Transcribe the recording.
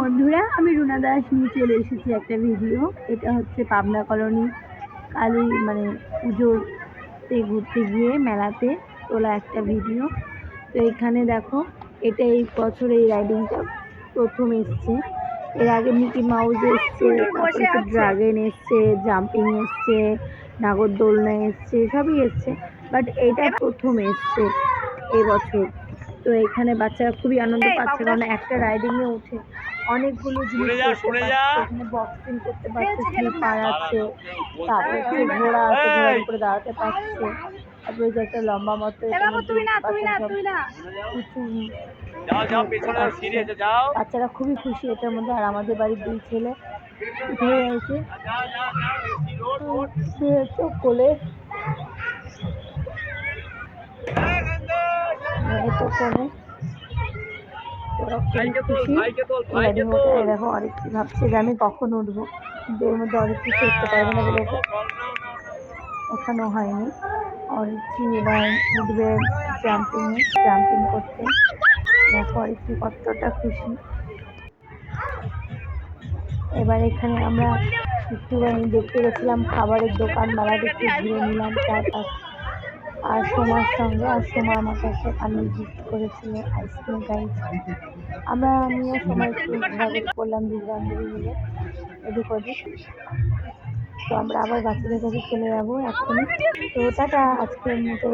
বন্ধুরা, আমি রুনা দাস নিয়ে চলে এসেছি একটা ভিডিও। এটা হচ্ছে পাবনা কলোনি কালী পুজোতে ঘুরতে গিয়ে মেলাতে তোলা একটা ভিডিও। তো এখানে দেখো, এটা এই বছর এই রাইডিংটা প্রথম এসছে। এর আগে মিকি মাউস এসছে, তারপরে ড্রাগন এসছে, জাম্পিং এসছে, নাগরদোলনা এসছে, সবই এসছে, বাট এইটা প্রথম এসছে এবছর। তো এখানে বাচ্চারা খুবই আনন্দ পাচ্ছে, কারণ একটা রাইডিংয়ে উঠে অনেকগুলো জিনিস করতে পারছে। এখানে বক্সিং করতে পারছে, স্লিপার আছে, তারপরে ঘোড়া আছে, ঘোড়ার উপরে দাঁড়াতে পারছে। তারপরে যে একটা লম্বা মতো বাচ্চারা খুবই খুশি এটার মধ্যে। আর আমাদের বাড়ির 2 ছেলে উঠে রয়েছে কোলে, দেখো অনেক ভাবছে যে আমি কখন উঠবো, কিন্তু এর মধ্যে অনেক কিছু উঠতে পারবে না বলে ওঠানো হয়নি। অরিত্রি এবার উঠবে জাম্পিং করতে। দেখো অরিত্রি কতটা খুশি। এবার এখানে আমরা একটুখানি দেখতে গেছিলাম খাবারের দোকান, মেলাটা একটু ঘুরে নিলাম চারপাশ। আর সোমার সঙ্গে, আর সোমা আমার কাছে আমি গিফট করেছিল আইসক্রিম গাইড। আমিও সময় একটু ঘোরাঘুরি করলাম 2 বান্ধবী মিলে এদিক ওদিক। তো আমরা আবার বাচ্চাদের কাছে চলে যাবো এখনই। তো টাটা, আজকের মতো